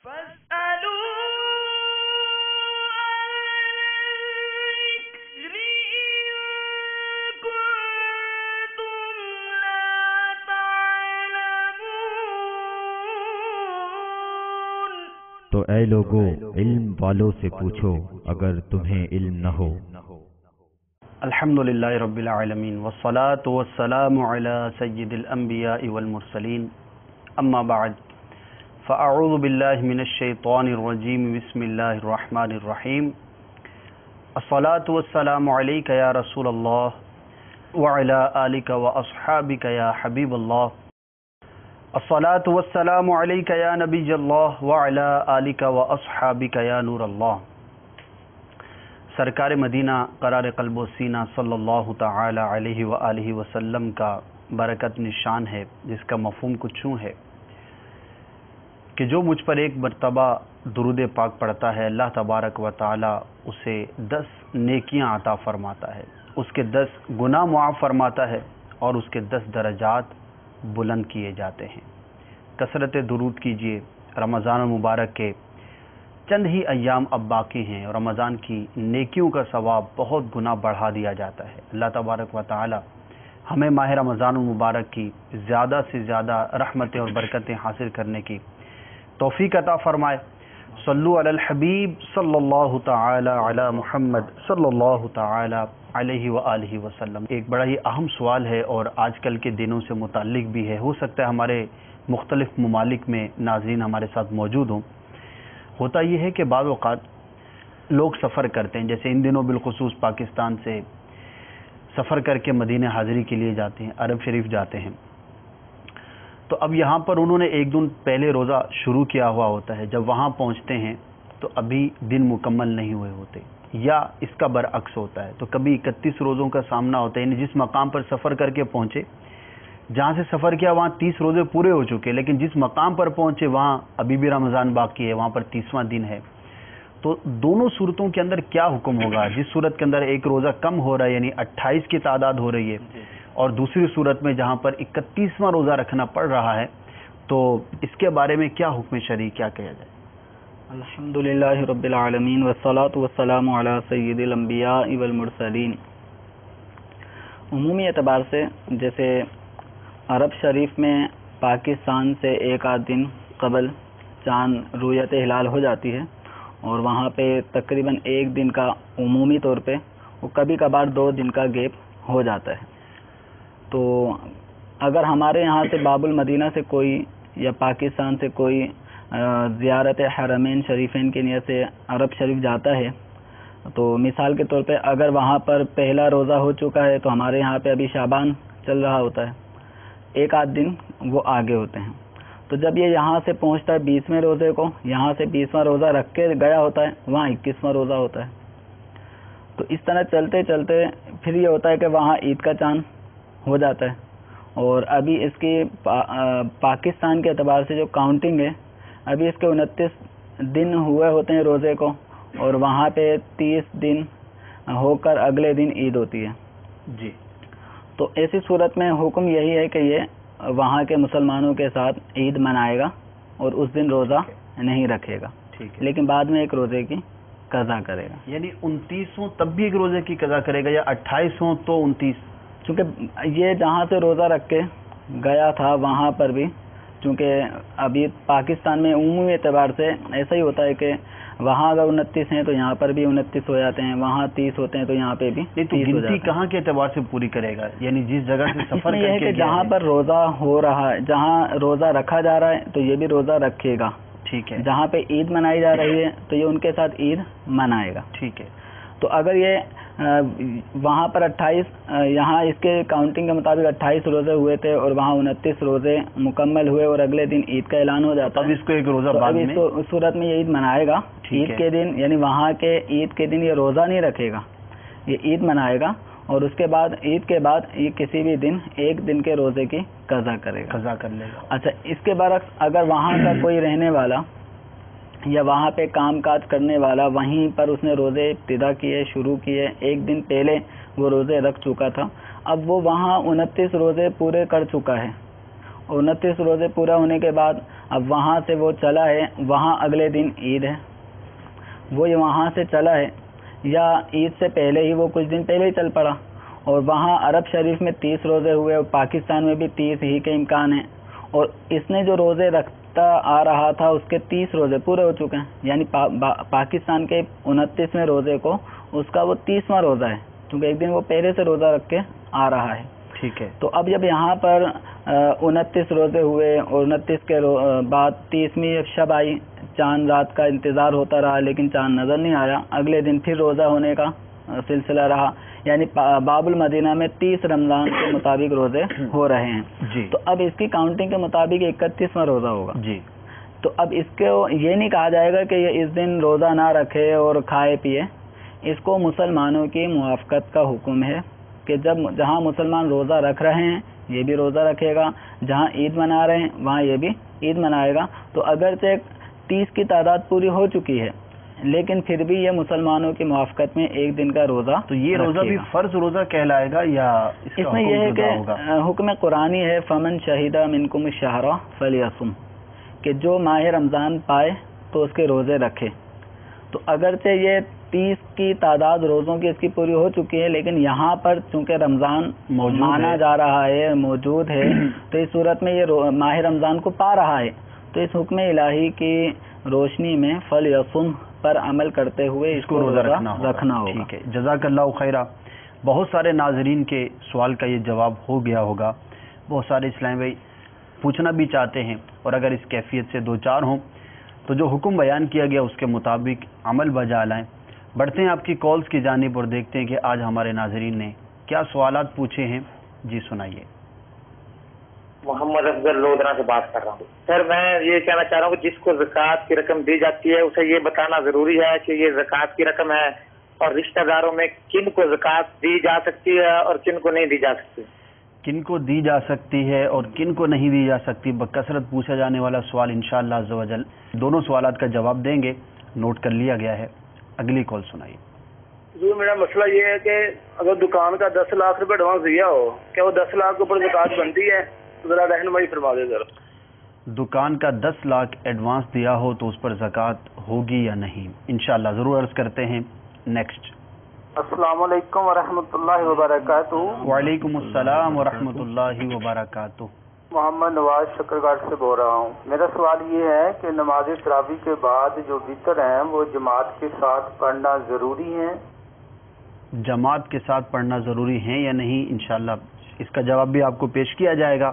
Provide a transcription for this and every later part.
تو اے لوگو علم والوں سے پوچھو اگر تمہیں علم نہ ہو۔ الحمدللہ رب العالمین والصلاة والسلام علی سید الانبیاء والمرسلین اما بعد فاعوذ باللہ من الشیطان الرجیم بسم اللہ الرحمن الرحیم الصلاة والسلام علیک یا رسول اللہ وعلی آلک واصحابک یا حبیب اللہ الصلاة والسلام علیک یا نبی اللہ وعلی آلک واصحابک یا نور اللہ۔ سرکار مدینہ قرار قلب و سینہ صلی اللہ تعالی علیہ وآلہ وسلم کا برکت نشان ہے، جس کا مفہوم کچھ یوں ہے کہ جو مجھ پر ایک مرتبہ درود پاک پڑھتا ہے، اللہ تبارک و تعالی اسے 10 نیکیاں عطا فرماتا ہے، اس کے 10 گناہ معاف فرماتا ہے اور اس کے 10 درجات بلند کیے جاتے ہیں۔ کثرت درود کیجیے۔ رمضان المبارک کے چند ہی ایام اب باقی ہیں اور رمضان کی نیکیوں کا ثواب بہت گنا بڑھا دیا جاتا ہے۔ اللہ تبارک و تعالی ہمیں ماہ رمضان المبارک کی زیادہ سے زیادہ رحمتیں اور برکتیں حاصل کرنے کی توفیق عطا فرمائے۔ صلو علی الحبیب صلی اللہ تعالی علی محمد صلی اللہ تعالی علیہ وآلہ وسلم۔ ایک بڑا ہی اہم سوال ہے اور آج کل کے دنوں سے متعلق بھی ہے، ہو سکتا ہے ہمارے مختلف ممالک میں ناظرین ہمارے ساتھ موجود ہوں۔ ہوتا یہ ہے کہ بعض اوقات لوگ سفر کرتے ہیں، جیسے ان دنوں بالخصوص پاکستان سے سفر کر کے مدینہ حاضری کے لیے جاتے ہیں، عرب شریف جاتے ہیں، تو اب یہاں پر انہوں نے ایک دن پہلے روزہ شروع کیا ہوا ہوتا ہے، جب وہاں پہنچتے ہیں تو ابھی دن مکمل نہیں ہوئے ہوتے، یا اس کا برعکس ہوتا ہے، تو کبھی 31 روزوں کا سامنا ہوتا ہے، یعنی جس مقام پر سفر کر کے پہنچے، جہاں سے سفر کیا وہاں 30 روزے پورے ہو چکے، لیکن جس مقام پر پہنچے وہاں ابھی بھی رمضان باقی ہے، وہاں پر 30واں دن ہے۔ تو دونوں صورتوں کے اندر کیا حکم ہوگا؟ جس صورت کے اندر ایک روزہ کم ہو رہا ہے، یعنی 28 کی تعداد ہو رہی ہے، اور دوسری صورت میں جہاں پر 31واں روزہ رکھنا پڑ رہا ہے، تو اس کے بارے میں کیا حکم شرعی، کیا کہا جائے؟ الحمدللہ رب العالمین والصلاة والسلام علی سید الانبیاء والمرسلین۔ عمومی اعتبار سے جیسے عرب شریف میں پاکستان سے ایک آدھ دن قبل چاند رویت ہلال ہو جاتی ہے، اور وہاں پہ تقریباً ایک دن کا عمومی طور پہ، وہ کبھی کبھار 2 دن کا گیپ ہو جاتا ہے۔ تو اگر ہمارے یہاں سے باب المدینہ سے کوئی یا پاکستان سے کوئی زیارت حرمین شریفین کی نیت سے عرب شریف جاتا ہے، تو مثال کے طور پہ اگر وہاں پر پہلا روزہ ہو چکا ہے تو ہمارے یہاں پہ ابھی شعبان چل رہا ہوتا ہے، ایک آدھ دن وہ آگے ہوتے ہیں، تو جب یہ یہاں سے پہنچتا ہے 20ویں روزے کو، یہاں سے 20واں روزہ رکھ کے گیا ہوتا ہے، وہاں 21واں روزہ ہوتا ہے۔ تو اس طرح چلتے چلتے پھر یہ ہوتا ہے کہ وہاں عید کا چاند ہو جاتا ہے، اور ابھی اس کی پاکستان کے اعتبار سے جو کاؤنٹنگ ہے، ابھی اس کے 29 دن ہوئے ہوتے ہیں روزے کو، اور وہاں پہ 30 دن ہو کر اگلے دن عید ہوتی ہے۔ جی، تو ایسی صورت میں حکم یہی ہے کہ یہ وہاں کے مسلمانوں کے ساتھ عید منائے گا اور اس دن روزہ نہیں رکھے گا، لیکن بعد میں ایک روزے کی قضا کرے گا۔ یعنی 29 ہوں تب بھی ایک روزے کی قضا کرے گا، یا 28 ہوں تو 29؟ چونکہ یہ جہاں سے روزہ رکھ کے گیا تھا وہاں پر بھی، چونکہ ابھی پاکستان میں عمومی اعتبار سے ایسا ہی ہوتا ہے کہ وہاں اگر 29 ہیں تو یہاں پر بھی 29 ہو جاتے ہیں، وہاں 30 ہوتے ہیں تو یہاں پہ بھی 30 ہو جاتے ہیں۔ گنتی کہاں کے اعتبار سے پوری کرے گا؟ یعنی جس جگہ سے سفر یہ ہے کہ جہاں پر روزہ ہو رہا ہے، جہاں روزہ رکھا جا رہا ہے تو یہ بھی روزہ رکھے گا، ٹھیک ہے۔ جہاں پہ عید منائی جا رہی ہے تو یہ ان کے ساتھ عید منائے گا، ٹھیک ہے۔ تو اگر یہ وہاں پر 28، یہاں اس کے کاؤنٹنگ کے مطابق 28 روزے ہوئے تھے اور وہاں 29 روزے مکمل ہوئے اور اگلے دن عید کا اعلان ہو جاتا ہے، اب اس کو ایک روزہ بعد میں اس صورت میں یہ عید منائے گا۔ عید کے دن، یعنی وہاں کے عید کے دن یہ روزہ نہیں رکھے گا، یہ عید منائے گا، اور اس کے بعد عید کے بعد یہ کسی بھی دن ایک دن کے روزے کی قضا کرے گا، قضا کر لے گا۔ اچھا، اس کے برعکس اگر وہاں کا کوئی رہنے والا یا وہاں پہ کام کاج کرنے والا، وہیں پر اس نے روزے ابتدا کیے، شروع کیے، ایک دن پہلے وہ روزے رکھ چکا تھا، اب وہ وہاں 29 روزے پورے کر چکا ہے، 29 روزے پورا ہونے کے بعد اب وہاں سے وہ چلا ہے، وہاں اگلے دن عید ہے، وہ وہاں سے چلا ہے یا عید سے پہلے ہی وہ کچھ دن پہلے ہی چل پڑا، اور وہاں عرب شریف میں 30 روزے ہوئے اور پاکستان میں بھی 30 ہی کے امکان ہیں، اور اس نے جو روزے رکھتا آ رہا تھا اس کے 30 روزے پورے ہو چکے ہیں، یعنی پاکستان کے 29ویں روزے کو اس کا وہ 30واں روزہ ہے، کیونکہ ایک دن وہ پہلے سے روزہ رکھ کے آ رہا ہے. ٹھیک ہے. تو اب جب یہاں پر 29 روزے ہوئے اور 29 کے بعد 30ویں شب آئی، چاند رات کا انتظار ہوتا رہا لیکن چاند نظر نہیں آیا، اگلے دن پھر روزہ ہونے کا سلسلہ رہا، یعنی باب المدینہ میں 30 رمضان کے مطابق روزے ہو رہے ہیں. جی. تو اب اس کی کاؤنٹنگ کے مطابق 31واں روزہ ہوگا. جی. تو اب اس کو یہ نہیں کہا جائے گا کہ یہ اس دن روزہ نہ رکھے اور کھائے پیے، اس کو مسلمانوں کی موافقت کا حکم ہے کہ جہاں مسلمان روزہ رکھ رہے ہیں یہ بھی روزہ رکھے گا، جہاں عید منا رہے ہیں وہاں یہ بھی عید منائے گا. تو اگرچہ 30 کی تعداد پوری ہو چکی ہے لیکن پھر بھی یہ مسلمانوں کی موافقت میں ایک دن کا روزہ. تو یہ روزہ بھی فرض روزہ کہلائے گا یا اس میں یہ ہے کہ حکم قرآنی ہے، فمن شہیدہ منکم الشہر فلیصم، کہ جو ماہ رمضان پائے تو اس کے روزے رکھے. تو اگرچہ یہ 30 کی تعداد روزوں کی اس کی پوری ہو چکی ہے لیکن یہاں پر چونکہ رمضان مانا جا رہا ہے، موجود ہے، تو اس صورت میں یہ ماہ رمضان کو پا رہا ہے. تو اس حکم الہی کی روشنی میں فلیصم پر عمل کرتے ہوئے اس کو روزہ رکھنا ہوگا. ٹھیک ہے. جزاک اللہ خیرہ. بہت سارے ناظرین کے سوال کا یہ جواب ہو گیا ہوگا. بہت سارے اسلام بھائی پوچھنا بھی چاہتے ہیں اور اگر اس کیفیت سے دو چار ہوں تو جو حکم بیان کیا گیا اس کے مطابق عمل بجا لائیں. بڑھتے ہیں آپ کی کالز کی جانب اور دیکھتے ہیں کہ آج ہمارے ناظرین نے کیا سوالات پوچھے ہیں. جی سنائیے. محمد افضل لودھرا سے بات کر رہا ہوں. سر میں یہ کہنا چاہ رہا ہوں کہ جس کو زکوٰۃ کی رقم دی جاتی ہے اسے یہ بتانا ضروری ہے کہ یہ زکوٰۃ کی رقم ہے، اور رشتہ داروں میں کن کو زکوٰۃ دی جا سکتی ہے اور کن کو نہیں دی جا سکتی. کن کو دی جا سکتی ہے اور کن کو نہیں دی جا سکتی، بکثرت پوچھا جانے والا سوال انشاءاللہ عز و جل دونوں سوالات کا جواب دیں گے. نوٹ کر لیا گیا ہے. اگلی کال سنائیے. جی میرا مسئلہ یہ ہے کہ اگر دکان کا 10 لاکھ روپے ایڈوانس دیا ہو، کیا وہ 10 لاکھ کے اوپر زکوٰۃ بنتی ہے؟ ذرا رہنمائی فرما دیں ذرا. دکان کا 10 لاکھ ایڈوانس دیا ہو تو اس پر زکوٰۃ ہوگی یا نہیں؟ انشاءاللہ ضرور عرض کرتے ہیں. نیکسٹ. السلام علیکم ورحمۃ اللہ وبرکاتہ. وعلیکم السلام ورحمۃ اللہ وبرکاتہ. محمد نواز شکرگڑھ سے بول رہا ہوں. میرا سوال یہ ہے کہ نماز تراویح کے بعد جو وتر ہیں وہ جماعت کے ساتھ پڑھنا ضروری ہے؟ جماعت کے ساتھ پڑھنا ضروری ہے یا نہیں، انشاءاللہ اس کا جواب بھی آپ کو پیش کیا جائے گا.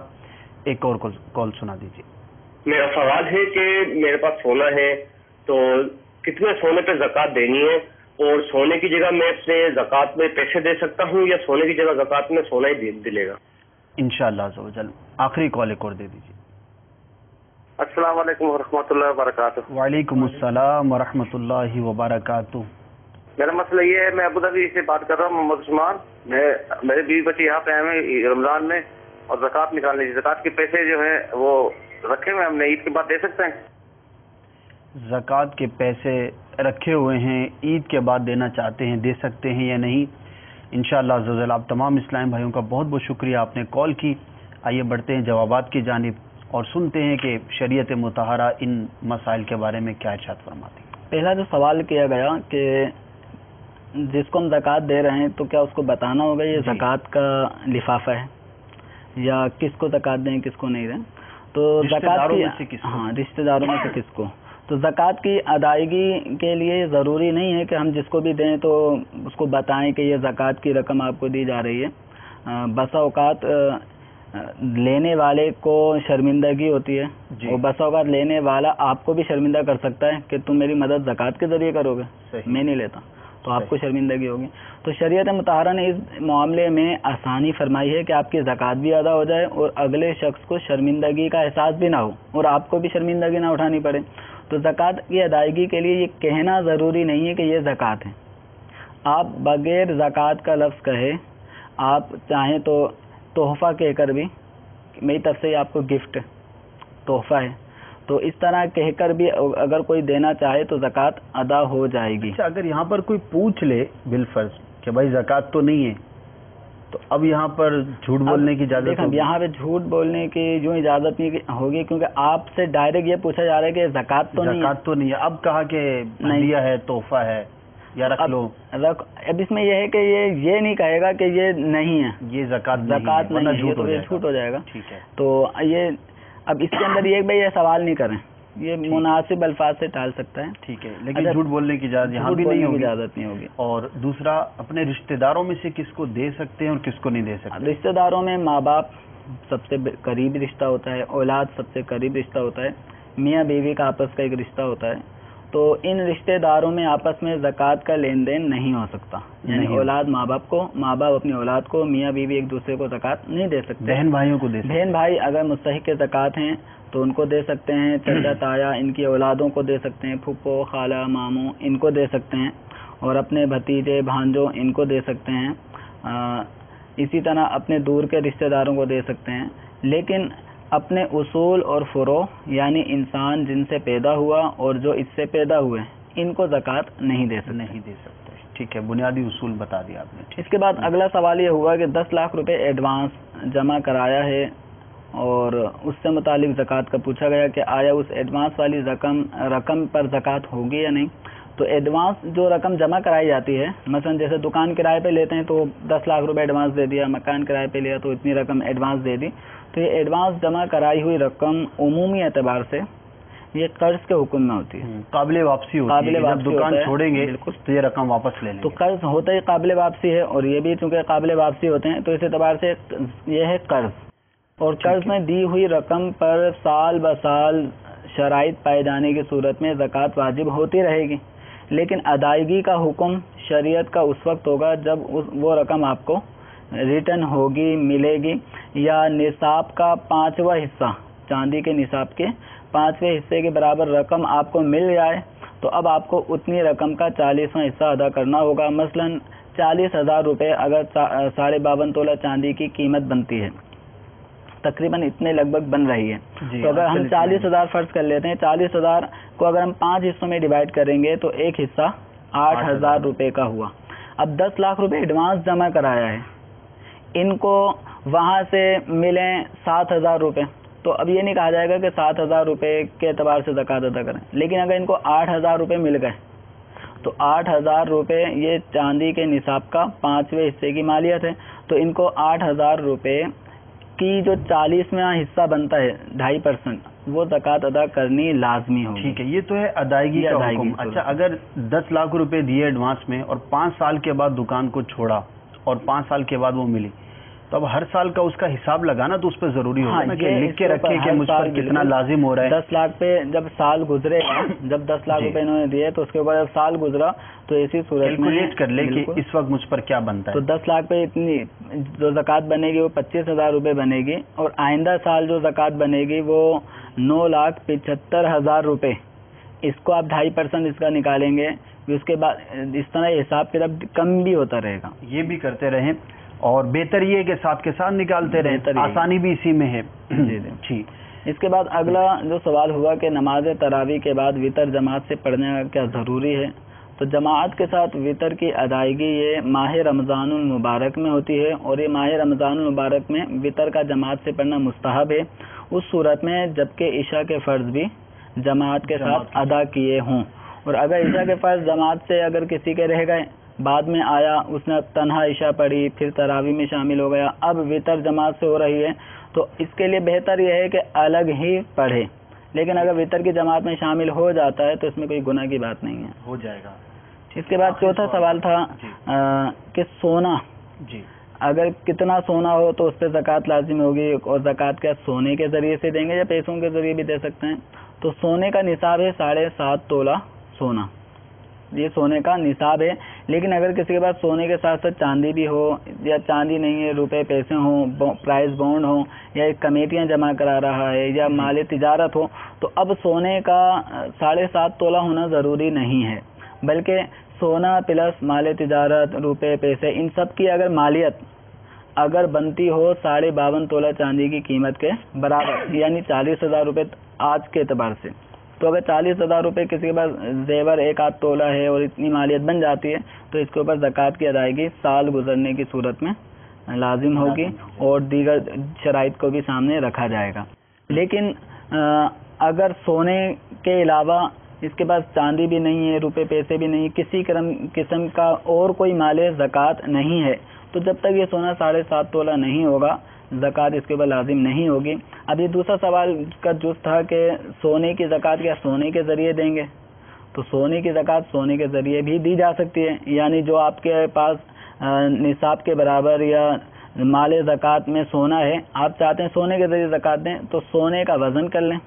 ایک اور کال سنا دیجیے. میرا سوال ہے کہ میرے پاس سونا ہے تو کتنے سونے پہ زکوٰۃ دینی ہے، اور سونے کی جگہ میں اپنے زکوٰۃ میں پیسے دے سکتا ہوں یا سونے کی جگہ زکوٰۃ میں سونا ہی دلے گا؟ انشاءاللہ عز و جل. آخری کال ایک اور دے دیجیے. السلام علیکم ورحمۃ اللہ وبرکاتہ. وعلیکم السلام ورحمۃ اللہ وبرکاتہ. میرا مسئلہ یہ ہے، میں ابوظہبی سے بات کر رہا ہوں، محمد عثمان. میرے بیوی بچے یہاں پہ آئے ہیں رمضان میں اور زکوٰۃ نکالنے کی. زکوٰۃ کے پیسے جو ہیں وہ رکھے ہوئے ہم نے، عید کے بعد دے سکتے ہیں؟ زکوٰۃ کے پیسے رکھے ہوئے ہیں، عید کے بعد دینا چاہتے ہیں، دے سکتے ہیں یا نہیں؟ انشاءاللہ عز و جل. آپ تمام اسلام بھائیوں کا بہت بہت شکریہ، آپ نے کال کی. آئیے بڑھتے ہیں جوابات کی جانب اور سنتے ہیں کہ شریعت مطہرہ ان مسائل کے بارے میں کیا ارشاد فرماتی ہے. پہلا جو سوال کیا گیا کہ جس کو ہم زکوٰۃ دے رہے ہیں تو کیا اس کو بتانا ہوگا یہ زکوٰۃ کا لفافہ ہے یا کس کو زکوٰۃ دیں کس کو نہیں دیں. تو زکوٰۃ کی رشتہ داروں میں سے کس کو. تو زکوٰۃ کی ادائیگی کے لیے ضروری نہیں ہے کہ ہم جس کو بھی دیں تو اس کو بتائیں کہ یہ زکوٰۃ کی رقم آپ کو دی جا رہی ہے. بسا اوقات لینے والے کو شرمندگی ہوتی ہے اور بسا اوقات لینے والا آپ کو بھی شرمندہ کر سکتا ہے کہ تم میری مدد زکوٰۃ کے ذریعے کرو گے، میں نہیں لیتا، تو آپ کو شرمندگی ہوگی. تو شریعت مطہرہ نے اس معاملے میں آسانی فرمائی ہے کہ آپ کی زکوٰۃ بھی ادا ہو جائے اور اگلے شخص کو شرمندگی کا احساس بھی نہ ہو اور آپ کو بھی شرمندگی نہ اٹھانی پڑے. تو زکوٰۃ کی ادائیگی کے لیے یہ کہنا ضروری نہیں ہے کہ یہ زکوٰۃ ہے. آپ بغیر زکوٰۃ کا لفظ کہے، آپ چاہیں تو تحفہ کہہ کر بھی، میری طرف سے آپ کو گفٹ تحفہ ہے، تو اس طرح کہہ کر بھی اگر کوئی دینا چاہے تو زکوٰۃ ادا ہو جائے گی. اچھا، اگر یہاں پر کوئی پوچھ لے بالفرض کہ بھائی زکوٰۃ تو نہیں ہے تو اب یہاں پر جھوٹ بولنے کی اجازت دیکھیں ہوگی؟ یہاں پہ جھوٹ بولنے کی جو اجازت نہیں ہوگی، کیونکہ آپ سے ڈائریکٹ یہ پوچھا جا رہا ہے کہ زکوٰۃ تو نہیں ہے. زکوٰۃ تو نہیں ہے. اب کہا کہ ہدیہ ہے، تحفہ ہے یا رکھ لو. اب اس میں یہ ہے کہ یہ نہیں کہے گا کہ یہ نہیں ہے، یہ زکوٰۃ نہیں ہے، جھوٹ تو یہ جھوٹ ہو جائے گا. ٹھیک ہے. تو یہ اب اس کے اندر یہ بھائی یہ سوال نہیں کریں، یہ مناسب الفاظ سے ٹال سکتا ہے. ٹھیک ہے، لیکن جھوٹ بولنے کی اجازت یہاں بھی نہیں ہوگی. اجازت نہیں ہوگی. اور دوسرا، اپنے رشتہ داروں میں سے کس کو دے سکتے ہیں اور کس کو نہیں دے سکتے؟ رشتہ داروں میں ماں باپ سب سے قریب رشتہ ہوتا ہے، اولاد سب سے قریب رشتہ ہوتا ہے، میاں بیوی کا آپس کا ایک رشتہ ہوتا ہے. تو ان رشتہ داروں میں آپس میں زکوٰۃ کا لین دین نہیں ہو سکتا. یعنی اولاد ماں باپ کو، ماں باپ اپنی اولاد کو، میاں بیوی ایک دوسرے کو زکوٰۃ نہیں دے سکتے. بہن بھائیوں کو دے سکتے. بہن بھائی اگر مستحق زکوٰۃ ہیں تو ان کو دے سکتے ہیں، چچا تایا ان کی اولادوں کو دے سکتے ہیں، پھپھو خالہ ماموں ان کو دے سکتے ہیں، اور اپنے بھتیجے بھانجوں ان کو دے سکتے ہیں. اسی طرح اپنے دور کے رشتہ داروں کو دے سکتے ہیں. لیکن اپنے اصول اور فروع یعنی انسان جن سے پیدا ہوا اور جو اس سے پیدا ہوئے ان کو زکوٰۃ نہیں دے سکتے. ٹھیک ہے، بنیادی اصول بتا دیا آپ نے. اس کے بعد اگلا سوال یہ ہوا کہ 10 لاکھ روپے ایڈوانس جمع کرایا ہے اور اس سے متعلق زکوٰۃ کا پوچھا گیا کہ آیا اس ایڈوانس والی رقم پر زکوٰۃ ہوگی یا نہیں. تو ایڈوانس جو رقم جمع کرائی جاتی ہے، مثلا جیسے دکان کرائے پہ لیتے ہیں تو 10 لاکھ روپے ایڈوانس دے دیا، مکان کرائے پہ لیا تو اتنی رقم ایڈوانس دے دی. تو یہ ایڈوانس جمع کرائی ہوئی رقم عمومی اعتبار سے یہ قرض کے حکم میں ہوتی ہے، قابل واپسی ہوتی ہے. جب دکان چھوڑیں گے تو یہ رقم واپس لے لیں گے. تو قرض ہوتا ہی قابل واپسی ہے، اور یہ بھی چونکہ قابل واپسی ہوتے ہیں تو اس اعتبار سے یہ ہے قرض. اور قرض میں دی ہوئی رقم پر سال بسال شرائط پائے جانے کی صورت میں زکوٰۃ واجب ہوتی رہے گی. لیکن ادائیگی کا حکم شریعت کا اس وقت ہوگا جب وہ رقم آپ کو ریٹرن ہوگی، ملے گی، یا نصاب کا 5واں حصہ، چاندی کے نصاب کے 5ویں حصے کے برابر رقم آپ کو مل جائے تو اب آپ کو اتنی رقم کا 40واں حصہ ادا کرنا ہوگا. مثلا 40,000 روپے اگر 52.5 تولہ چاندی کی قیمت بنتی ہے، تقریباً اتنے لگ بھگ بن رہی ہے. تو اگر ہم 40,000 فرض کر لیتے ہیں، 40,000 کو اگر ہم 5 حصوں میں ڈیوائڈ کریں گے تو ایک حصہ 8,000 روپے کا ہوا. اب 10 لاکھ روپے ایڈوانس جمع کرایا ہے، ان کو وہاں سے ملیں 7,000 روپے، تو اب یہ نہیں کہا جائے گا کہ 7,000 روپے کے اعتبار سے زکوٰۃ ادا کریں. لیکن اگر ان کو 8,000 روپے مل گئے تو 8,000 روپے یہ چاندی کے نصاب کا 5ویں حصے کی مالیت ہے، تو ان کو 8,000 روپے کی جو 40واں حصہ بنتا ہے 2.5%، وہ زکوٰۃ ادا کرنی لازمی ہوگی. ٹھیک ہے، یہ تو ہے ادائیگی کا حکم. اچھا، اگر 10 لاکھ روپے دیے ایڈوانس میں اور 5 سال کے بعد دکان کو چھوڑا اور 5 سال کے بعد وہ ملی، تو اب ہر سال کا اس کا حساب لگانا تو اس پہ ضروری ہوگا نا کہ لکھ کے رکھے کہ مجھ پر کتنا لازم ہو رہا ہے. 10 لاکھ پہ جب سال گزرے گا، جب 10 لاکھ روپے انہوں نے دیے تو اس کے اوپر جب سال گزرا تو اسی صورت میں کیلکولیٹ کر لے کہ اس وقت مجھ پر کیا بنتا ہے. تو 10 لاکھ پہ اتنی جو زکوٰۃ بنے گی وہ 25,000 روپے بنے گی، اور آئندہ سال جو زکوٰۃ بنے گی وہ 9,75,000 روپے. اس کو آپ 2.5% اس کا نکالیں گے، اس کے بعد اس طرح حساب کتاب کم بھی ہوتا رہے گا. یہ بھی کرتے رہیں، اور بہتر یہ ہے کہ ساتھ کے ساتھ نکالتے رہیں، آسانی بھی اسی میں ہے. جی. اس کے بعد اگلا جو سوال ہوا کہ نماز تراویح کے بعد وطر جماعت سے پڑھنے کا کیا ضروری ہے. تو جماعت کے ساتھ وطر کی ادائیگی یہ ماہ رمضان المبارک میں ہوتی ہے، اور یہ ماہ رمضان المبارک میں وطر کا جماعت سے پڑھنا مستحب ہے اس صورت میں جبکہ عشاء کے فرض بھی جماعت کے ساتھ ادا کیے ہوں. اور اگر عشاء کے فرض جماعت سے اگر کسی کے رہ گئے، بعد میں آیا اس نے تنہا عشاء پڑھی، پھر تراویح میں شامل ہو گیا، اب وطر جماعت سے ہو رہی ہے، تو اس کے لیے بہتر یہ ہے کہ الگ ہی پڑھے. لیکن اگر وطر کی جماعت میں شامل ہو جاتا ہے تو اس میں کوئی گناہ کی بات نہیں ہے، ہو جائے گا. اس کے بعد چوتھا سوال تھا کہ سونا، اگر کتنا سونا ہو تو اس پہ زکوٰۃ لازم ہوگی، اور زکوٰۃ کیا سونے کے ذریعے سے دیں گے یا پیسوں کے ذریعے بھی دے سکتے ہیں. تو سونے کا نصاب ہے 7.5 تولہ سونا، یہ سونے کا نصاب ہے. لیکن اگر کسی کے پاس سونے کے ساتھ ساتھ چاندی بھی ہو، یا چاندی نہیں ہے روپے پیسے ہوں، پرائز بانڈ ہوں، یا کمیٹیاں جمع کرا رہا ہے، یا مال تجارت ہو، تو اب سونے کا 7.5 تولہ ہونا ضروری نہیں ہے، بلکہ سونا پلس مال تجارت، روپے پیسے، ان سب کی اگر مالیت اگر بنتی ہو 52.5 تولہ چاندی کی قیمت کے برابر، یعنی 40,000 روپے آج کے اعتبار سے، تو اگر 40,000 روپے کسی کے پاس زیور 1.5 تولہ ہے اور اتنی مالیت بن جاتی ہے تو اس کے اوپر زکوٰۃ کی ادائیگی سال گزرنے کی صورت میں لازم ہوگی اور دیگر شرائط کو بھی سامنے رکھا جائے گا. لیکن اگر سونے کے علاوہ اس کے پاس چاندی بھی نہیں ہے، روپے پیسے بھی نہیں، کسی قسم کا اور کوئی مال زکوٰۃ نہیں ہے، تو جب تک یہ سونا 7.5 تولہ نہیں ہوگا زکوٰۃ اس کے اوپر لازم نہیں ہوگی. اب یہ دوسرا سوال کا جز تھا کہ سونے کی زکوٰۃ کیا سونے کے ذریعے دیں گے؟ تو سونے کی زکوٰۃ سونے کے ذریعے بھی دی جا سکتی ہے. یعنی جو آپ کے پاس نصاب کے برابر یا مال زکوٰۃ میں سونا ہے، آپ چاہتے ہیں سونے کے ذریعے زکوٰۃ دیں، تو سونے کا وزن کر لیں،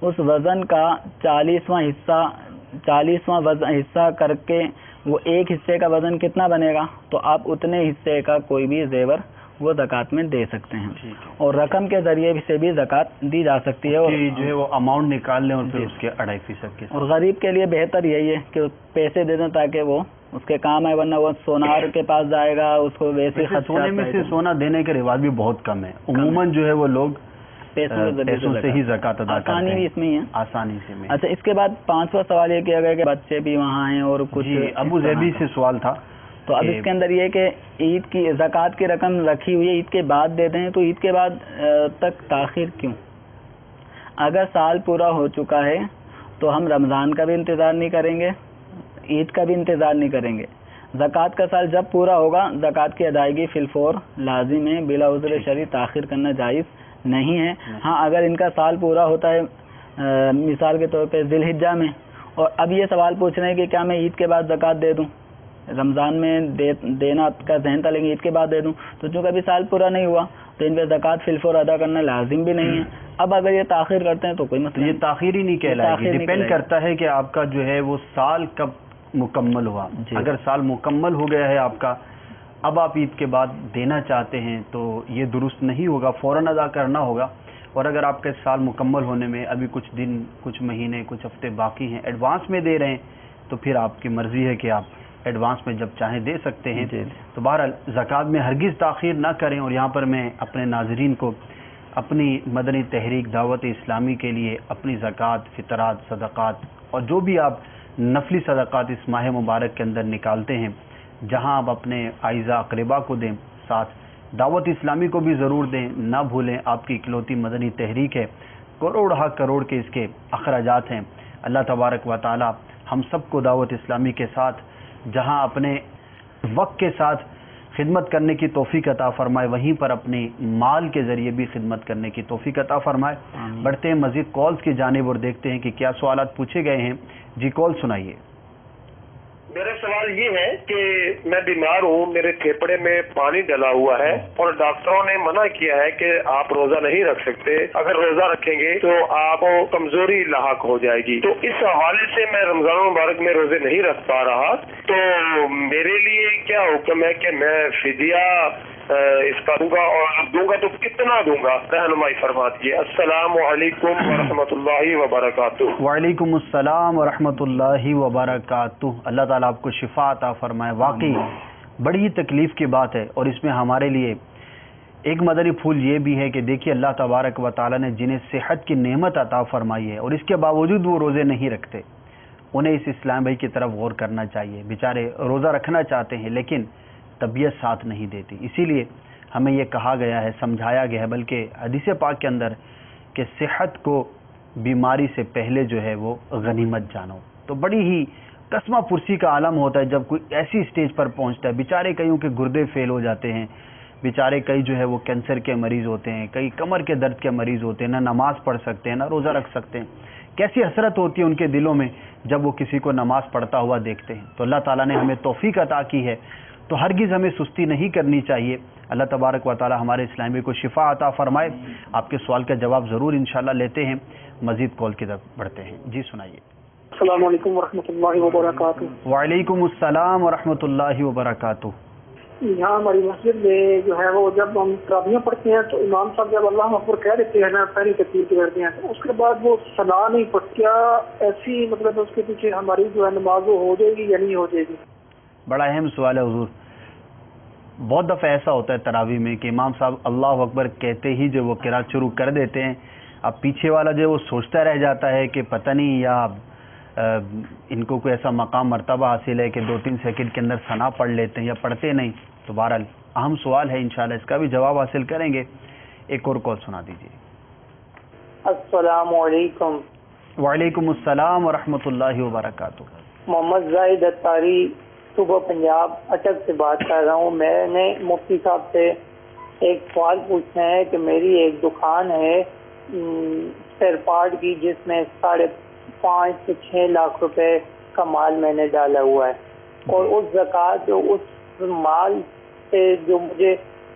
اس وزن کا 40واں حصہ کر کے وہ ایک حصے کا وزن کتنا بنے گا، تو آپ اتنے حصے کا کوئی بھی زیور وہ زکوٰۃ میں دے سکتے ہیں. اور رقم کے ذریعے سے بھی زکوٰۃ دی جا سکتی ہے، اور جو ہے وہ اماؤنٹ نکال لیں اور پھر اس کے 2.5% کے. اور غریب کے لیے بہتر یہی ہے کہ پیسے دے دیں تاکہ وہ اس کے کام ہے، ورنہ وہ سونار کے پاس جائے گا، اس کو ویسے سونے میں سے سونا دینے کے رواج بھی بہت کم ہے. عموماً جو ہے وہ لوگ پیسوں سے ہی زکوٰۃ ادا کرتے ہیں. آسانی بھی اس میں ہی ہے، آسانی سے. اچھا، اس کے بعد 5واں سوال یہ کیا گیا کہ بچے بھی وہاں ہیں اور کچھ ابو ظبی سے سوال تھا. تو اب اس کے اندر یہ کہ عید کی زکوٰۃ کی رقم رکھی ہوئی ہے، عید کے بعد دے دیں، تو عید کے بعد تک تاخیر کیوں؟ اگر سال پورا ہو چکا ہے تو ہم رمضان کا بھی انتظار نہیں کریں گے، عید کا بھی انتظار نہیں کریں گے. زکوٰۃ کا سال جب پورا ہوگا زکوٰۃ کی ادائیگی فی الفور لازم ہے، بلا عذر شرعی تاخیر کرنا جائز نہیں ہے. ہاں، اگر ان کا سال پورا ہوتا ہے مثال کے طور پہ ذی الحجہ میں، اور اب یہ سوال پوچھ رہے ہیں کہ کیا میں عید کے بعد زکوٰۃ دے دوں، رمضان میں دینا کا ذہن تھا لیکن عید کے بعد دے دوں، تو چونکہ ابھی سال پورا نہیں ہوا تو ان پہ زکوٰۃ فی الفور ادا کرنا لازم بھی نہیں ہے. اب اگر یہ تاخیر کرتے ہیں تو کوئی مسئلہ یہ تاخیر ہی نہیں کہلائے گی. ڈیپینڈ کرتا ہے کہ آپ کا جو ہے وہ سال کب مکمل ہوا. اگر سال مکمل ہو گیا ہے آپ کا، اب آپ عید کے بعد دینا چاہتے ہیں تو یہ درست نہیں ہوگا، فوراً ادا کرنا ہوگا. اور اگر آپ کے سال مکمل ہونے میں ابھی کچھ دن، کچھ مہینے، کچھ ہفتے باقی ہیں، ایڈوانس میں دے رہے ہیں، تو پھر آپ کی مرضی ہے کہ آپ ایڈوانس میں جب چاہیں دے سکتے ہیں. تو بہرحال زکوٰۃ میں ہرگز تاخیر نہ کریں. اور یہاں پر میں اپنے ناظرین کو اپنی مدنی تحریک دعوت اسلامی کے لیے اپنی زکوٰۃ، فطرات، صدقات اور جو بھی آپ نفلی صدقات اس ماہ مبارک کے اندر نکالتے ہیں، جہاں آپ اپنے اعزاء اقربا کو دیں، ساتھ دعوت اسلامی کو بھی ضرور دیں. نہ بھولیں، آپ کی اکلوتی مدنی تحریک ہے، کروڑ کے اس کے اخراجات ہیں. اللہ تبارک و تعالی ہم سب کو دعوت اسلامی کے ساتھ جہاں اپنے وقت کے ساتھ خدمت کرنے کی توفیق عطا فرمائے، وہیں پر اپنے مال کے ذریعے بھی خدمت کرنے کی توفیق عطا فرمائے. بڑھتے ہیں مزید کالز کی جانب اور دیکھتے ہیں کہ کیا سوالات پوچھے گئے ہیں. جی، کال سنائیے. میرا سوال یہ ہے کہ میں بیمار ہوں، میرے پھیپڑے میں پانی ڈلا ہوا ہے اور ڈاکٹروں نے منع کیا ہے کہ آپ روزہ نہیں رکھ سکتے، اگر روزہ رکھیں گے تو آپ کو کمزوری لاحق ہو جائے گی. تو اس حوالے سے میں رمضان مبارک میں روزے نہیں رکھ پا رہا، تو میرے لیے کیا حکم ہے کہ میں فدیہ اس کا دوں گا، اور دوں گا تو کتنا دوں گا؟ رہنمائی فرما دیجیے. السلام علیکم ورحمۃ اللہ وبرکاتہ. وعلیکم السلام ورحمۃ اللہ وبرکاتہ. اللہ تعالیٰ آپ کو شفا عطا فرمائے. واقعی بڑی ہی تکلیف کی بات ہے، اور اس میں ہمارے لیے ایک مدنی پھول یہ بھی ہے کہ دیکھیے اللہ تبارک و تعالیٰ نے جنہیں صحت کی نعمت عطا فرمائی ہے اور اس کے باوجود وہ روزے نہیں رکھتے، انہیں اس اسلام بھائی کی طرف غور کرنا چاہیے. بیچارے روزہ رکھنا چاہتے ہیں لیکن طبیعت ساتھ نہیں دیتی. اسی لیے ہمیں یہ کہا گیا ہے، سمجھایا گیا ہے، بلکہ حدیث پاک کے اندر کہ صحت کو بیماری سے پہلے جو ہے وہ غنیمت جانو. تو بڑی ہی قسمہ پرسی کا عالم ہوتا ہے جب کوئی ایسی سٹیج پر پہنچتا ہے. بیچارے کئیوں کے گردے فیل ہو جاتے ہیں، بیچارے کئی جو ہے وہ کینسر کے مریض ہوتے ہیں، کئی کمر کے درد کے مریض ہوتے ہیں، نہ نماز پڑھ سکتے ہیں نہ روزہ رکھ سکتے ہیں. کیسی حسرت ہوتی ہے ان کے دلوں میں جب وہ کسی کو نماز پڑھتا ہوا دیکھتے ہیں. تو اللہ تعالیٰ نے ہمیں توفیق عطا کی ہے، تو ہرگز ہمیں سستی نہیں کرنی چاہیے. اللہ تبارک و تعالی ہمارے اسلامی کو شفا عطا فرمائے. آپ کے سوال کا جواب ضرور انشاءاللہ لیتے ہیں. مزید کال کی طرف بڑھتے ہیں. جی سنائیے. السلام علیکم ورحمۃ اللہ وبرکاتہ. وعلیکم السلام ورحمۃ اللہ وبرکاتہ. یہاں ہماری مسجد میں جو ہے وہ جب ہم تراویح پڑھتے ہیں تو امام صاحب جب اللہ اکبر کہہ دیتے ہیں نا، پہلی تکبیر کرتے ہیں، تو اس کے بعد وہ ثنا نہیں پڑھتے. کیا ایسی مطلب اس کے پیچھے ہماری جو ہے نماز وہ ہو جائے گی یا نہیں ہو جائے گی؟ بڑا اہم سوال ہے حضور. بہت دفعہ ایسا ہوتا ہے تراویح میں کہ امام صاحب اللہ اکبر کہتے ہی جو وہ قرات شروع کر دیتے ہیں، اب پیچھے والا جو وہ سوچتا رہ جاتا ہے کہ پتہ نہیں یا ان کو کوئی ایسا مقام مرتبہ حاصل ہے کہ 2-3 سیکنڈ کے اندر ثنا پڑھ لیتے ہیں یا پڑھتے نہیں. تو بہرحال اہم سوال ہے، انشاءاللہ اس کا بھی جواب حاصل کریں گے. ایک اور کال سنا دیجیے. السلام علیکم. وعلیکم السلام ورحمۃ اللہ وبرکاتہ. محمد زاہد اتاری صوبہ پنجاب اٹک سے بات کر رہا ہوں. میں نے مفتی صاحب سے ایک سوال پوچھنا ہے کہ میری ایک دکان ہے اسپیئر پارٹ کی، جس میں 5.5 سے 6 لاکھ روپے کا مال میں نے ڈالا ہوا ہے، اور اس زکوٰۃ اس مال سے جو مجھے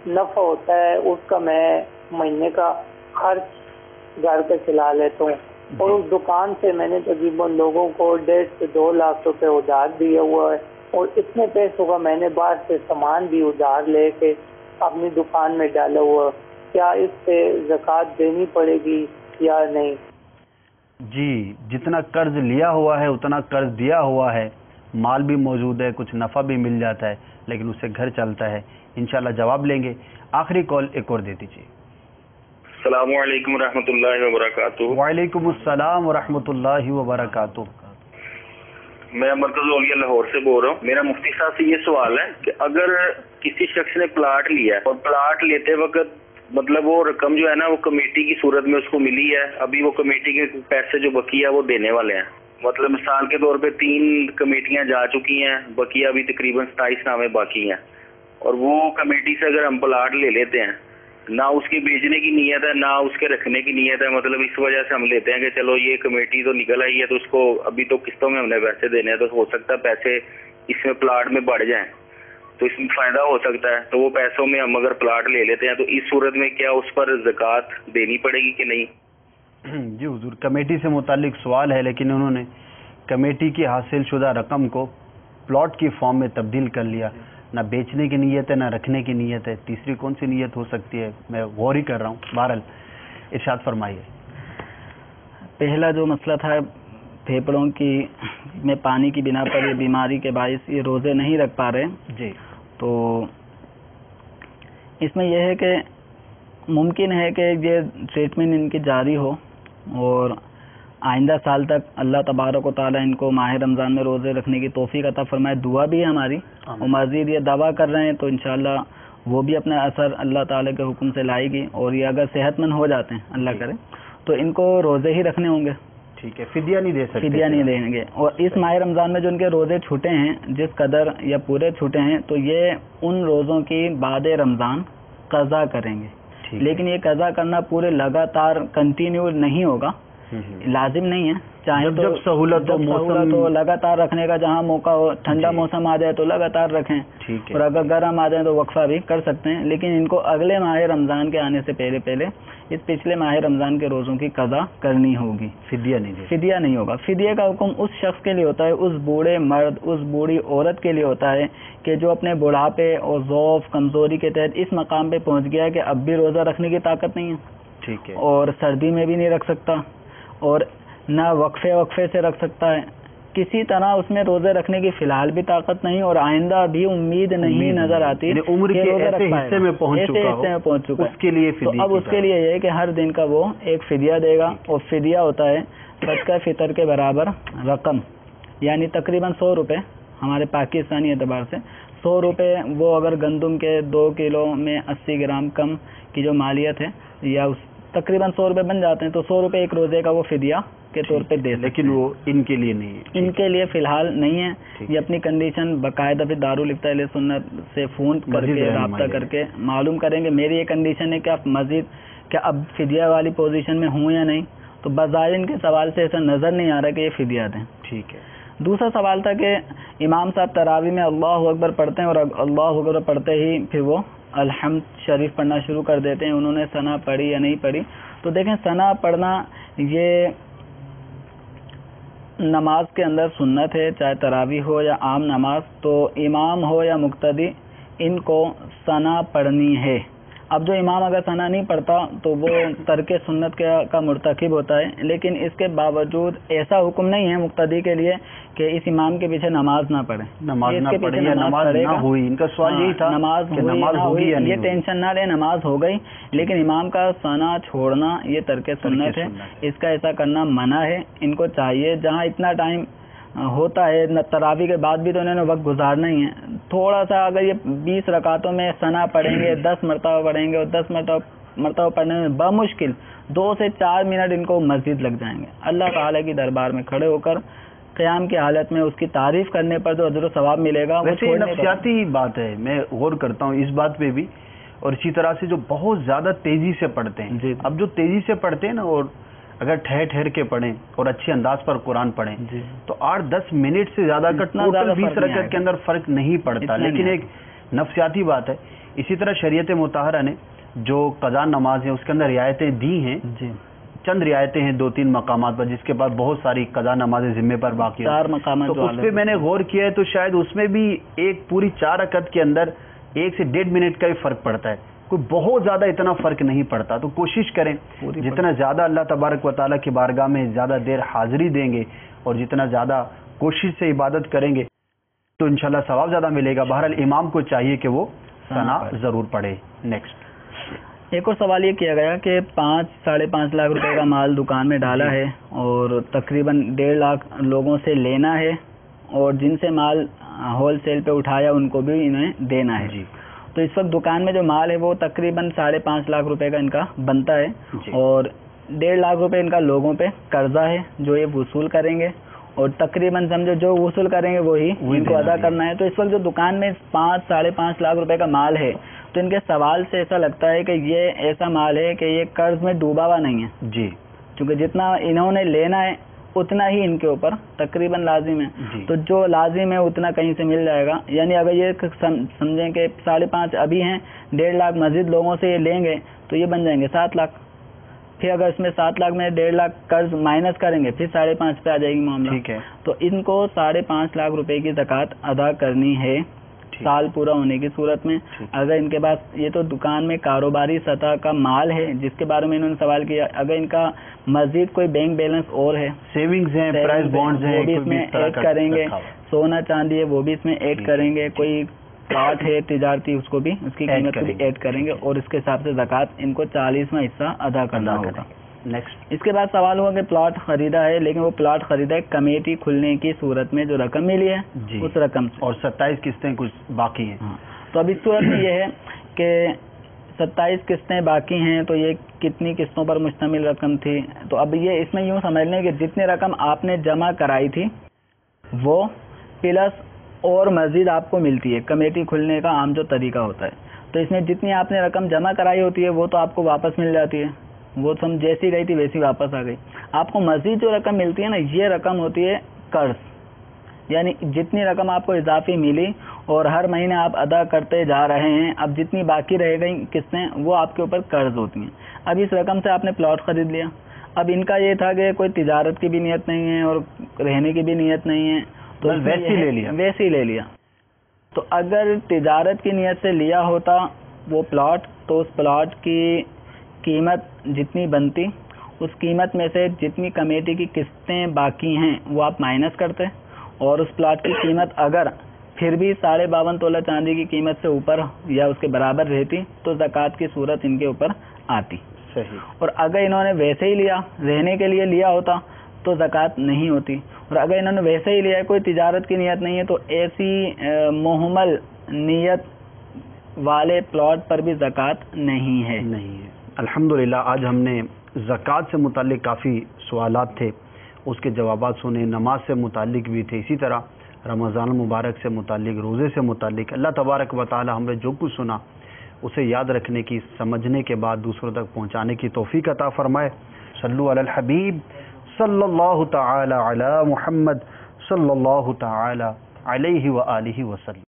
نفع ہوتا ہے اس کا میں مہینے کا خرچ گھر پہ چلا لیتا ہوں. اور اس دکان سے میں نے تقریباً لوگوں کو 1.5 سے 2 لاکھ روپے ادھار دیا ہوا ہے، اور اتنے پیسوں کا میں نے باہر سے سامان بھی ادھار لے کے اپنی دکان میں ڈالا ہوا. کیا اس پہ زکوٰۃ دینی پڑے گی یا نہیں؟ جی، جتنا قرض لیا ہوا ہے اتنا قرض دیا ہوا ہے، مال بھی موجود ہے، کچھ نفع بھی مل جاتا ہے، لیکن اس سے گھر چلتا ہے. انشاءاللہ جواب لیں گے. آخری کال ایک اور دے دیجیے. السلام علیکم ورحمۃ اللہ وبرکاتہ. وعلیکم السلام ورحمۃ اللہ وبرکاتہ. میں مرکز اولیاء لاہور سے بول رہا ہوں. میرا مفتی صاحب سے یہ سوال ہے کہ اگر کسی شخص نے پلاٹ لیا اور پلاٹ لیتے وقت مطلب وہ رقم جو ہے نا وہ کمیٹی کی صورت میں اس کو ملی ہے، ابھی وہ کمیٹی کے پیسے جو بقیہ وہ دینے والے ہیں، مطلب مثال کے طور پہ 3 کمیٹیاں جا چکی ہیں، بقیہ ابھی تقریباً 27 نامے باقی ہیں، اور وہ کمیٹی سے اگر ہم پلاٹ لے لیتے ہیں، نہ اس کے بیچنے کی نیت ہے نہ اس کے رکھنے کی نیت ہے، مطلب اس وجہ سے ہم لیتے ہیں کہ چلو یہ کمیٹی تو نکل آئی ہے تو اس کو ابھی تو قسطوں میں ہم نے پیسے دینے ہیں، تو ہو سکتا ہے پیسے اس میں پلاٹ میں بڑھ جائیں تو اس میں فائدہ ہو سکتا ہے، تو وہ پیسوں میں ہم اگر پلاٹ لے لیتے ہیں تو اس صورت میں کیا اس پر زکوٰۃ دینی پڑے گی کہ نہیں؟ جی حضور، کمیٹی سے متعلق سوال ہے، لیکن انہوں نے کمیٹی کی حاصل شدہ رقم کو پلاٹ کی فارم میں تبدیل کر لیا. نہ بیچنے کی نیت ہے نہ رکھنے کی نیت ہے، تیسری کون سی نیت ہو سکتی ہے؟ میں غور ہی کر رہا ہوں. بہرحال ارشاد فرمائیے. پہلا جو مسئلہ تھا پھیپڑوں کی میں پانی کی بنا پر یہ بیماری کے باعث یہ روزے نہیں رکھ پا رہے جی، تو اس میں یہ ہے کہ ممکن ہے کہ یہ ٹریٹمنٹ ان کی جاری ہو اور آئندہ سال تک اللہ تبارک و تعالیٰ ان کو ماہ رمضان میں روزے رکھنے کی توفیق عطا فرمائے. دعا بھی ہے ہماری، اور مزید یہ دعویٰ کر رہے ہیں تو انشاءاللہ وہ بھی اپنا اثر اللہ تعالیٰ کے حکم سے لائے گی، اور یہ اگر صحت مند ہو جاتے ہیں اللہ کرے تو ان کو روزے ہی رکھنے ہوں گے. ٹھیک ہے، فدیہ نہیں دے سکتے، فدیہ نہیں دیں گے. اور اس ماہ رمضان میں جو ان کے روزے چھوٹے ہیں جس قدر یا پورے چھوٹے ہیں تو یہ ان روزوں کی بعد رمضان قضا کریں گے. لیکن یہ قضا کرنا پورے لگاتار کنٹینیو نہیں ہوگا، لازم نہیں ہے. چاہے تو جب سہولت ہو لگاتار رکھنے کا، جہاں موقع ہو، ٹھنڈا موسم آ جائے تو لگاتار رکھیں، اور اگر گرم آ جائے تو وقفہ بھی کر سکتے ہیں. لیکن ان کو اگلے ماہ رمضان کے آنے سے پہلے اس پچھلے ماہ رمضان کے روزوں کی قضا کرنی ہوگی. فدیہ نہیں ہوگا. فدیے کا حکم اس شخص کے لیے ہوتا ہے، اس بوڑھے مرد، اس بوڑھی عورت کے لیے ہوتا ہے کہ جو اپنے بڑھاپے اور ضعف کمزوری کے تحت اس مقام پہ پہنچ گیا ہے کہ اب بھی روزہ رکھنے کی طاقت نہیں ہے. ٹھیک ہے. اور سردی میں بھی نہیں رکھ سکتا، اور نہ وقفے سے رکھ سکتا ہے. کسی طرح اس میں روزے رکھنے کی فی الحال بھی طاقت نہیں، اور آئندہ بھی امید نہیں نظر آتی. عمر کے ایسے حصے میں پہنچ چکا اس کے لیے تو اب اس کے لیے یہ ہے کہ ہر دن کا وہ ایک فدیہ دے گا، اور فدیہ ہوتا ہے صدقہ فطر کے برابر رقم، یعنی تقریباً 100 روپے ہمارے پاکستانی اعتبار سے 100 روپے. وہ اگر گندم کے 2 کلو میں 80 گرام کم کی جو مالیت ہے یا تقریباً 100 روپے بن جاتے ہیں، تو 100 روپے ایک روزے کا وہ فدیہ کے طور پہ دے. لیکن وہ ان کے لیے نہیں ہے، ان کے لیے فی الحال نہیں ہے. یہ اپنی کنڈیشن باقاعدہ پھر دارالفتہ اہل سنت سے فون کر کے رابطہ کر کے معلوم کریں گے میری یہ کنڈیشن ہے کہ آپ مزید کہ اب فدیہ والی پوزیشن میں ہوں یا نہیں. تو بظاہر ان کے سوال سے ایسا نظر نہیں آ رہا کہ یہ فدیہ دیں. ٹھیک ہے. دوسرا سوال تھا کہ امام صاحب تراوی میں اللہ اکبر پڑھتے ہیں، اور اللہ اکبر پڑھتے ہی پھر وہ الحمد شریف پڑھنا شروع کر دیتے ہیں. انہوں نے ثنا پڑھی یا نہیں پڑھی؟ تو دیکھیں، ثنا پڑھنا یہ نماز کے اندر سنت ہے، چاہے تراویح ہو یا عام نماز. تو امام ہو یا مقتدی ان کو ثنا پڑھنی ہے. اب جو امام اگر ثنا نہیں پڑھتا تو وہ ترک سنت کا مرتکب ہوتا ہے. لیکن اس کے باوجود ایسا حکم نہیں ہے مقتدی کے لیے کہ اس امام کے پیچھے نماز نہ پڑھے، نماز نہ ہوئی. ان کا سوال یہی تھا، نماز ہوئی یا یہ ٹینشن نہ لے، نماز ہو گئی لیکن امام کا ثنا چھوڑنا یہ ترک سنت ہے. اس کا ایسا کرنا منع ہے. ان کو چاہیے جہاں اتنا ٹائم ہوتا ہے تراویح کے بعد بھی تو انہوں نے وقت گزارنا ہی ہے. تھوڑا سا اگر یہ 20 رکعتوں میں ثنا پڑھیں گے, 10 مرتبہ پڑھیں گے, اور 10 مرتبہ پڑھنے میں بمشکل 2 سے 4 منٹ ان کو مسجد لگ جائیں گے. اللہ تعالیٰ کی دربار میں کھڑے ہو کر قیام کی حالت میں اس کی تعریف کرنے پر جو اجر و ثواب ملے گا. ویسے یہ نفسیاتی بات ہے, میں غور کرتا ہوں اس بات پہ بھی, اور اسی طرح سے جو بہت زیادہ تیزی سے پڑھتے ہیں. اب جو تیزی سے پڑھتے ہیں نا, اور اگر ٹھہر ٹھہر کے پڑھیں اور اچھے انداز پر قرآن پڑھیں تو 8-10 منٹ سے زیادہ کا ٹوٹل 20 رکعت کے اندر فرق نہیں پڑتا, لیکن ایک نفسیاتی بات ہے. اسی طرح شریعت مطہرہ نے جو قضا نماز ہے اس کے اندر رعایتیں دی ہیں, چند رعایتیں ہیں 2-3 مقامات پر, جس کے بعد بہت ساری قضا نمازیں ذمے پر باقی ہیں. 4 مقامات تو اس پہ میں نے غور کیا ہے, تو شاید اس میں بھی ایک پوری 4 رکعت کے اندر 1 سے 1.5 منٹ کا ہی فرق پڑتا ہے, کوئی بہت زیادہ اتنا فرق نہیں پڑتا. تو کوشش کریں جتنا زیادہ اللہ تبارک و تعالیٰ کی بارگاہ میں زیادہ دیر حاضری دیں گے اور جتنا زیادہ کوشش سے عبادت کریں گے تو انشاءاللہ ثواب زیادہ ملے گا. بہرحال امام کو چاہیے کہ وہ ثنا ضرور پڑھے. نیکسٹ ایک اور سوال یہ کیا گیا کہ 5-5.5 لاکھ روپے کا مال دکان میں ڈالا ہے اور تقریباً 1.5 لاکھ لوگوں سے لینا ہے, اور جن سے مال ہول سیل پہ اٹھایا ان کو بھی انہیں دینا ہے. تو اس وقت دکان میں جو مال ہے وہ تقریباً 5.5 لاکھ روپے کا ان کا بنتا ہے, اور 1.5 لاکھ روپے ان کا لوگوں پہ قرضہ ہے جو یہ وصول کریں گے, اور تقریباً سمجھو جو وصول کریں گے وہی ان کو ادا کرنا ہے. تو اس وقت جو دکان میں 5-5.5 لاکھ روپے کا مال ہے, تو ان کے سوال سے ایسا لگتا ہے کہ یہ ایسا مال ہے کہ یہ قرض میں ڈوبا ہوا نہیں ہے جی, چونکہ جتنا انہوں نے لینا ہے اتنا ہی ان کے اوپر تقریباً لازم ہے. تو جو لازم ہے اتنا کہیں سے مل جائے گا. یعنی اگر یہ سمجھیں کہ 5.5 ابھی ہیں, 1.5 لاکھ مزید لوگوں سے یہ لیں گے تو یہ بن جائیں گے 7 لاکھ. پھر اگر اس میں 7 لاکھ میں 1.5 لاکھ قرض مائنس کریں گے پھر 5.5 پہ آ جائے گی معاملہ. ٹھیک ہے, تو ان کو 5.5 لاکھ روپے کی زکوٰۃ ادا کرنی ہے سال پورا ہونے کی صورت میں. اگر ان کے پاس یہ تو دکان میں کاروباری سطح کا مال ہے جس کے بارے میں انہوں نے سوال کیا, اگر ان کا مزید کوئی بینک بیلنس اور ہے, سیونگز ہیں, پرائز بانڈز ہیں, وہ بھی اس میں ایڈ کریں گے, سونا چاندی ہے وہ بھی اس میں ایڈ کریں گے, کوئی پلاٹ ہے تجارتی اس کو بھی اس کی قیمت کو بھی ایڈ کریں گے, اور اس کے حساب سے زکوٰۃ ان کو 40واں حصہ ادا کرنا ہوگا. اس کے بعد سوال ہوا کہ پلاٹ خریدا ہے, لیکن وہ پلاٹ خریدا ہے کمیٹی کھلنے کی صورت میں جو رقم ملی ہے اس رقم سے, اور 27 قسطیں کچھ باقی ہیں. تو اب اس صورت میں یہ ہے کہ 27 قسطیں باقی ہیں, تو یہ کتنی قسطوں پر مشتمل رقم تھی. تو اب یہ اس میں یوں سمجھ لیں کہ جتنی رقم آپ نے جمع کرائی تھی وہ پلس اور مزید آپ کو ملتی ہے. کمیٹی کھلنے کا عام جو طریقہ ہوتا ہے, تو اس میں جتنی آپ نے رقم جمع کرائی ہوتی ہے وہ تو آپ کو واپس مل جاتی ہے, وہ سم جیسی گئی تھی ویسی واپس آ گئی. آپ کو مزید جو رقم ملتی ہے نا, یہ رقم ہوتی ہے قرض. یعنی جتنی رقم آپ کو اضافی ملی اور ہر مہینے آپ ادا کرتے جا رہے ہیں, اب جتنی باقی رہ گئی قسطیں وہ آپ کے اوپر قرض ہوتی ہیں. اب اس رقم سے آپ نے پلاٹ خرید لیا. اب ان کا یہ تھا کہ کوئی تجارت کی بھی نیت نہیں ہے اور رہنے کی بھی نیت نہیں ہے, تو ویسے ہی لے لیا. تو اگر تجارت کی نیت سے لیا ہوتا وہ پلاٹ, تو اس پلاٹ کی قیمت جتنی بنتی اس قیمت میں سے جتنی کمیٹی کی قسطیں باقی ہیں وہ آپ مائنس کرتے, اور اس پلاٹ کی قیمت اگر پھر بھی 52.5 تولہ چاندی کی قیمت سے اوپر یا اس کے برابر رہتی تو زکوٰۃ کی صورت ان کے اوپر آتی. صحیح. اور اگر انہوں نے ویسے ہی لیا, رہنے کے لیے لیا ہوتا تو زکوٰۃ نہیں ہوتی. اور اگر انہوں نے ویسے ہی لیا ہے, کوئی تجارت کی نیت نہیں ہے, تو ایسی محمل نیت والے پلاٹ پر بھی زکوٰۃ نہیں ہے. الحمدللہ آج ہم نے زکوٰۃ سے متعلق کافی سوالات تھے, اس کے جوابات سنے, نماز سے متعلق بھی تھے, اسی طرح رمضان المبارک سے متعلق, روزے سے متعلق. اللہ تبارک و تعالی ہم نے جو کچھ سنا اسے یاد رکھنے کی, سمجھنے کے بعد دوسروں تک پہنچانے کی توفیق عطا فرمائے. صلو علی الحبیب صلی اللہ تعالی علی محمد صلی اللہ تعالی علیہ وآلہ وسلم.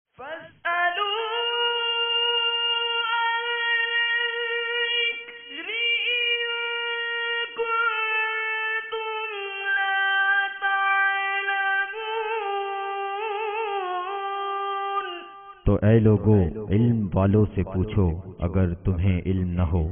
تو اے لوگو علم والوں سے پوچھو اگر تمہیں علم نہ ہو.